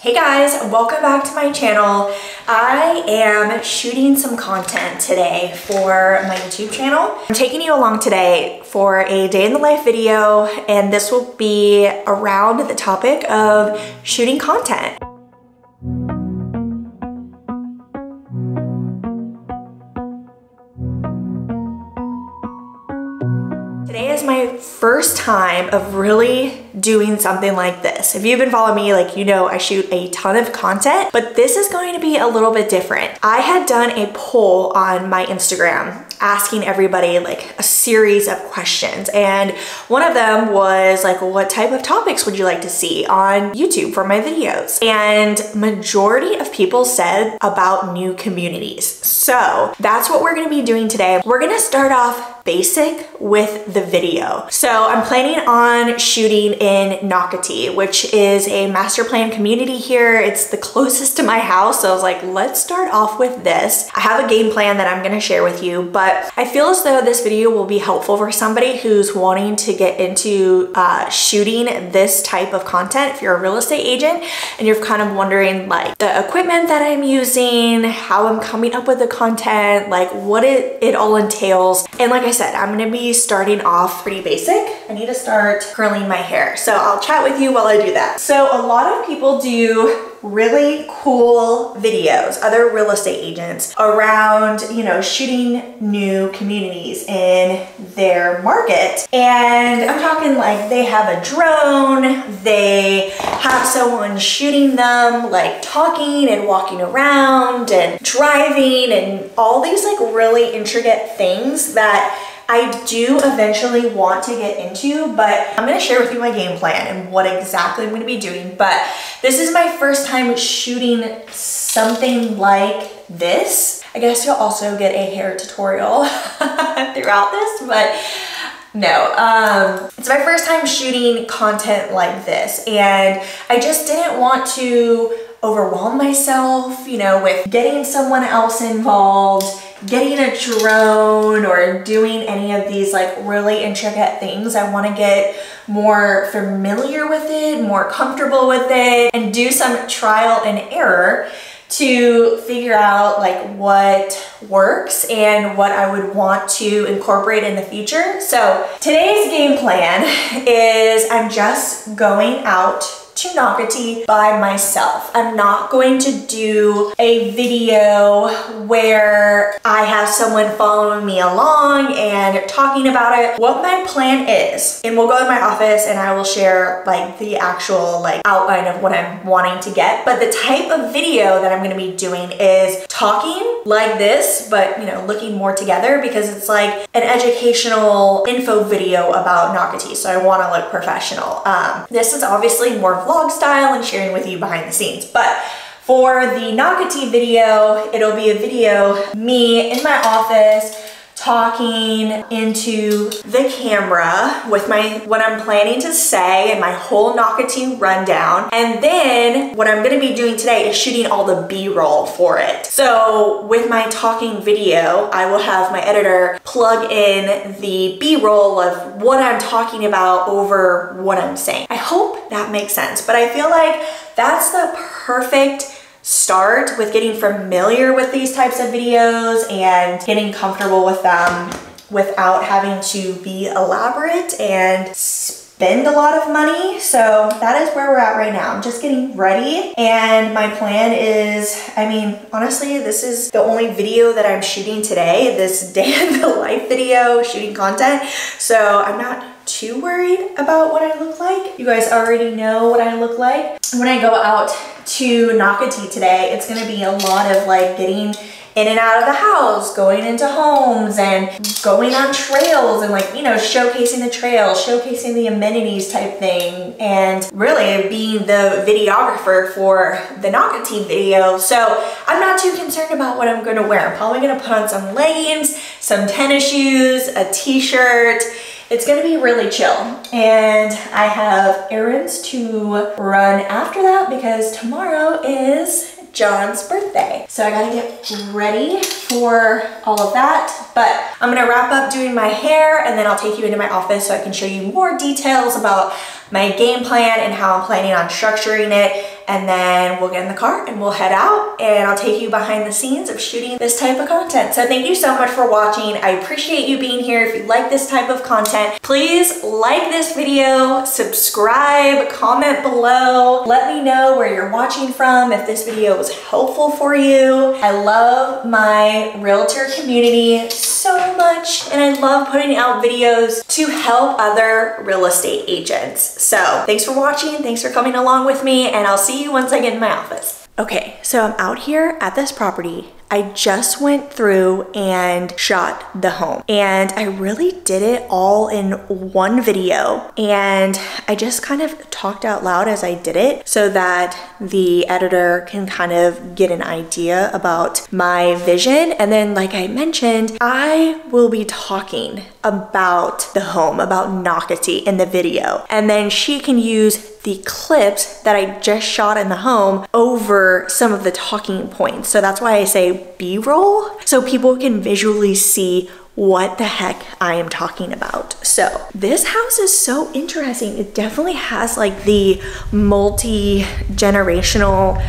Hey guys, welcome back to my channel. I am shooting some content today for my YouTube channel. I'm taking you along today for a day in the life video, and this will be around the topic of shooting content. Today is my first time of really doing something like this. If you've been following me, like you know I shoot a ton of content, but this is going to be a little bit different. I had done a poll on my Instagram asking everybody like a series of questions, and one of them was like, what type of topics would you like to see on YouTube for my videos? And majority of people said about new communities. So that's what we're gonna be doing today. We're gonna start off basic with the video. So I'm planning on shooting in Nocatee, which is a master plan community here. It's the closest to my house. So I was like, let's start off with this. I have a game plan that I'm gonna share with you, but I feel as though this video will be helpful for somebody who's wanting to get into shooting this type of content. If you're a real estate agent and you're kind of wondering like the equipment that I'm using, how I'm coming up with the content, like what it all entails. And like I said, I'm gonna be starting off pretty basic. I need to start curling my hair. So I'll chat with you while I do that. So a lot of people do really cool videos, other real estate agents, around, you know, shooting new communities in their market. And I'm talking like they have a drone, they have someone shooting them, like talking and walking around and driving and all these like really intricate things that I do eventually want to get into, but I'm gonna share with you my game plan and what exactly I'm gonna be doing. But this is my first time shooting something like this. I guess you'll also get a hair tutorial throughout this, but no, it's my first time shooting content like this, and I just didn't want to overwhelm myself, you know, with getting someone else involved, getting a drone, or doing any of these like really intricate things. I want to get more familiar with it, more comfortable with it, and do some trial and error to figure out like what works and what I would want to incorporate in the future. So today's game plan is I'm just going out to Nocatee by myself. I'm not going to do a video where I have someone following me along and talking about it. What my plan is, and we'll go to my office and I will share like the actual like outline of what I'm wanting to get, but the type of video that I'm gonna be doing is talking like this, but you know, looking more together because it's like an educational info video about Nocatee, so I want to look professional. This is obviously more vlog style and sharing with you behind the scenes, but for the Nocatee video, it'll be a video me in my office talking into the camera with what I'm planning to say and my whole Nocatee rundown. And then what I'm gonna be doing today is shooting all the B-roll for it. So with my talking video, I will have my editor plug in the B-roll of what I'm talking about over what I'm saying. I hope that makes sense, but I feel like that's the perfect start with getting familiar with these types of videos and getting comfortable with them without having to be elaborate and spend a lot of money. So that is where we're at right now. I'm just getting ready, and my plan is, I mean, honestly, this is the only video that I'm shooting today, this day in the life video, shooting content. So I'm not too worried about what I look like. You guys already know what I look like. When I go out to Nocatee today, it's gonna be a lot of like getting in and out of the house, going into homes and going on trails and like, you know, showcasing the trail, showcasing the amenities type thing, and really being the videographer for the Nocatee video. So I'm not too concerned about what I'm gonna wear. I'm probably gonna put on some leggings, some tennis shoes, a t-shirt. It's gonna be really chill. And I have errands to run after that because tomorrow is John's birthday. So I gotta get ready for all of that. But I'm gonna wrap up doing my hair and then I'll take you into my office so I can show you more details about my game plan and how I'm planning on structuring it. and then we'll get in the car and we'll head out, and I'll take you behind the scenes of shooting this type of content. So thank you so much for watching. I appreciate you being here. If you like this type of content, please like this video, subscribe, comment below. Let me know where you're watching from, if this video was helpful for you. I love my realtor community so much, and I love putting out videos to help other real estate agents. So thanks for watching, thanks for coming along with me, and I'll see you once I get in my office. Okay, so I'm out here at this property. I just went through and shot the home, and I really did it all in one video, and I just kind of talked out loud as I did it so that the editor can kind of get an idea about my vision. And then, like I mentioned, I will be talking about the home, about Nocatee in the video, and then she can use the clips that I just shot in the home over some of the talking points. So that's why I say B-roll, so people can visually see what the heck I am talking about. So this house is so interesting. It definitely has like the multi-generational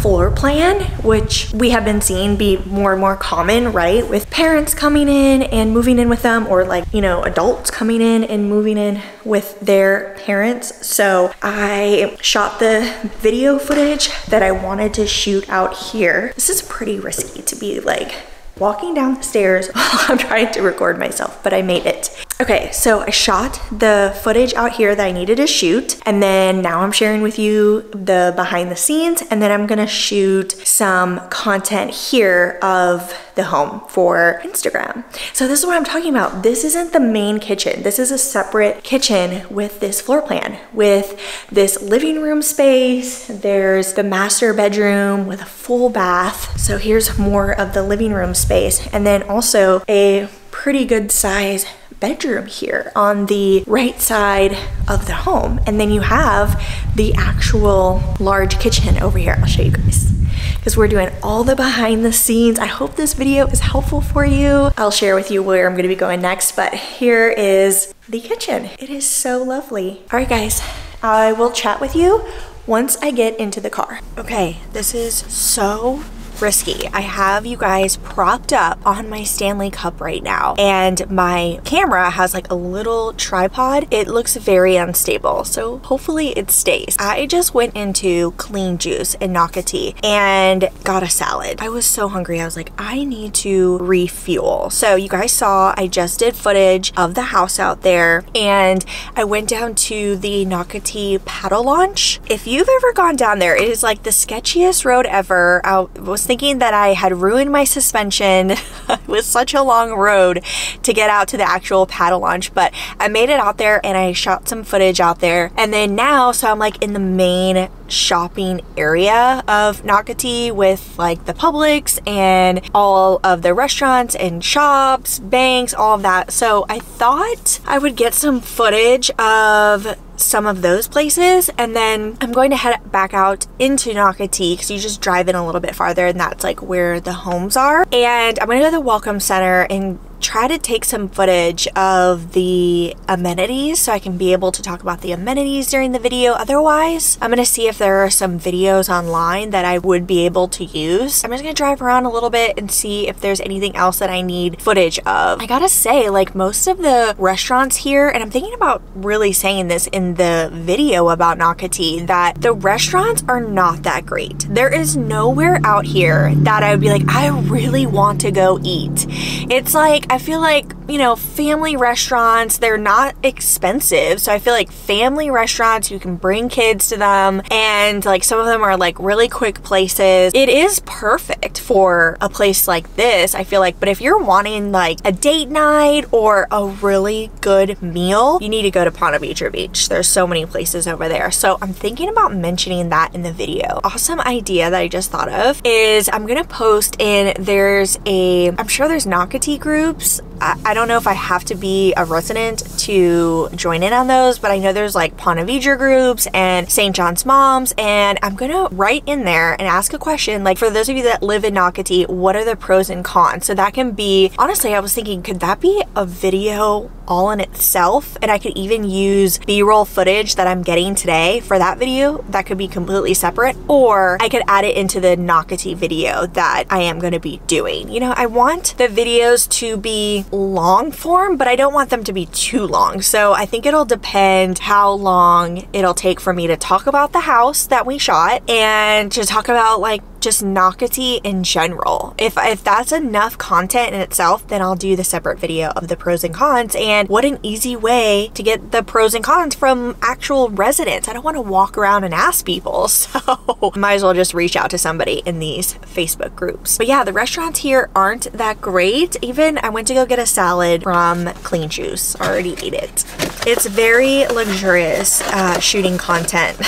floor plan, which we have been seeing be more and more common, right? With parents coming in and moving in with them, or like, you know, adults coming in and moving in with their parents. So I shot the video footage that I wanted to shoot out here. This is pretty risky to be like walking down the stairs while I'm trying to record myself, but I made it. Okay, so I shot the footage out here that I needed to shoot, and then now I'm sharing with you the behind the scenes, and then I'm gonna shoot some content here of the home for Instagram. So this is what I'm talking about. This isn't the main kitchen. This is a separate kitchen with this floor plan, with this living room space. There's the master bedroom with a full bath. So here's more of the living room space, and then also a pretty good size bedroom here on the right side of the home. And then you have the actual large kitchen over here. I'll show you guys, because we're doing all the behind the scenes. I hope this video is helpful for you. I'll share with you where I'm gonna be going next, but here is the kitchen. It is so lovely. All right guys, I will chat with you once I get into the car. Okay, this is so risky. I have you guys propped up on my Stanley Cup right now, and my camera has like a little tripod. It looks very unstable, so hopefully it stays. I just went into Clean Juice in Nocatee and got a salad. I was so hungry. I was like, I need to refuel. So you guys saw I just did footage of the house out there, and I went down to the Nocatee paddle launch. If you've ever gone down there, it is like the sketchiest road ever. I was thinking that I had ruined my suspension. It was such a long road to get out to the actual paddle launch, but I made it out there and I shot some footage out there. And then now, so I'm like in the main shopping area of Nocatee with like the Publix and all of the restaurants and shops, banks, all of that. So I thought I would get some footage of some of those places, and then I'm going to head back out into Nocatee because you just drive in a little bit farther and that's like where the homes are. And I'm gonna go to the Welcome Center and try to take some footage of the amenities so I can be able to talk about the amenities during the video. Otherwise, I'm gonna see if there are some videos online that I would be able to use. I'm just gonna drive around a little bit and see if there's anything else that I need footage of. I gotta say, like, most of the restaurants here, and I'm thinking about really saying this in the video about Nocatee, that the restaurants are not that great. There is nowhere out here that I would be like, I really want to go eat. It's like, I feel like, you know, family restaurants, they're not expensive. So I feel like family restaurants, you can bring kids to them, and like some of them are like really quick places. It is perfect for a place like this, I feel like. But if you're wanting like a date night or a really good meal, you need to go to Ponte Vedra Beach. There's so many places over there. So I'm thinking about mentioning that in the video. Awesome idea that I just thought of is I'm gonna post in, I'm sure there's Nocatee groups I don't know if I have to be a resident to join in on those, but I know there's like Ponte Vedra groups and St. John's Moms, and I'm gonna write in there and ask a question, like, for those of you that live in Nocatee, what are the pros and cons? So that can be, honestly, I was thinking, could that be a video all in itself? And I could even use B-roll footage that I'm getting today for that video. That could be completely separate, or I could add it into the Nocatee video that I am going to be doing. You know, I want the videos to be long form, but I don't want them to be too long. So I think it'll depend how long it'll take for me to talk about the house that we shot and to talk about like just Nocatee in general. If that's enough content in itself, then I'll do the separate video of the pros and cons. And what an easy way to get the pros and cons from actual residents. I don't want to walk around and ask people, so might as well just reach out to somebody in these Facebook groups. But yeah, the restaurants here aren't that great. Even I went to go get a salad from Clean Juice. Already ate it. It's very luxurious shooting content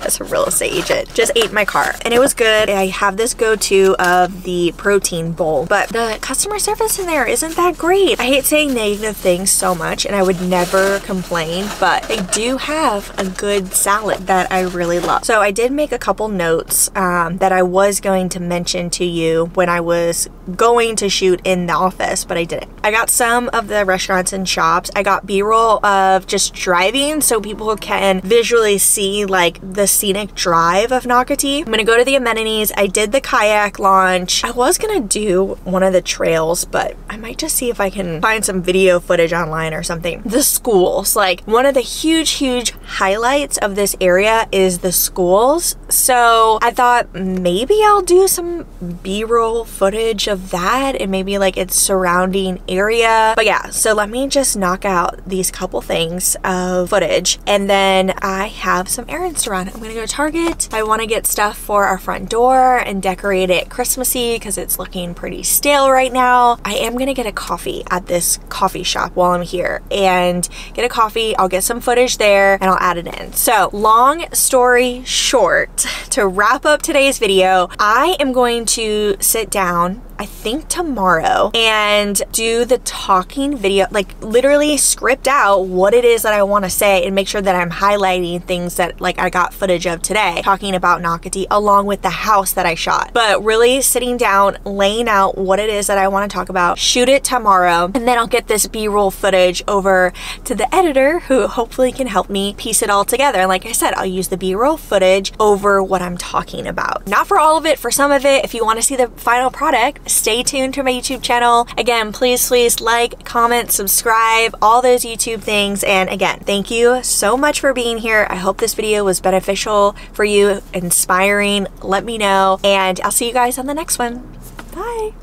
as a real estate agent. Just ate in my car and it was good. I have this go-to of the protein bowl, but the customer service in there isn't that great. I hate saying negative things so much and I would never complain, but they do have a good salad that I really love. So I did make a couple notes that I was going to mention to you when I was going to shoot in the office, but I didn't. I got some of the restaurants and shops. I got B-roll of just driving so people can visually see like the scenic drive of Nocatee. I'm gonna go to the amenities. I did the kayak launch. I was gonna do one of the trails, but I might just see if I can find some video footage online or something. The schools, like one of the huge highlights of this area is the schools. So I thought maybe I'll do some B-roll footage of that and maybe like its surrounding area. But yeah, so let me just knock out these couple things of footage and then I have some errands to run. I'm gonna go to Target. I want to get stuff for our front door and decorate it Christmassy because it's looking pretty stale right now. I am gonna get a coffee at this coffee shop while I'm here and get a coffee. I'll get some footage there and I'll add it in. So long story short, to wrap up today's video, I am going to sit down, I think tomorrow, and do the talking video, like literally script out what it is that I want to say and make sure that I'm highlighting things that like I got footage of today, talking about Nocatee along with the house that I shot. But really sitting down, laying out what it is that I want to talk about, shoot it tomorrow, and then I'll get this B-roll footage over to the editor who hopefully can help me piece it all together. And like I said, I'll use the B-roll footage over what I'm talking about. Not for all of it, for some of it. If you want to see the final product, stay tuned to my YouTube channel. Again, please like, comment, subscribe, all those YouTube things. And again, thank you so much for being here. I hope this video was beneficial for you, inspiring. Let me know, and I'll see you guys on the next one. Bye.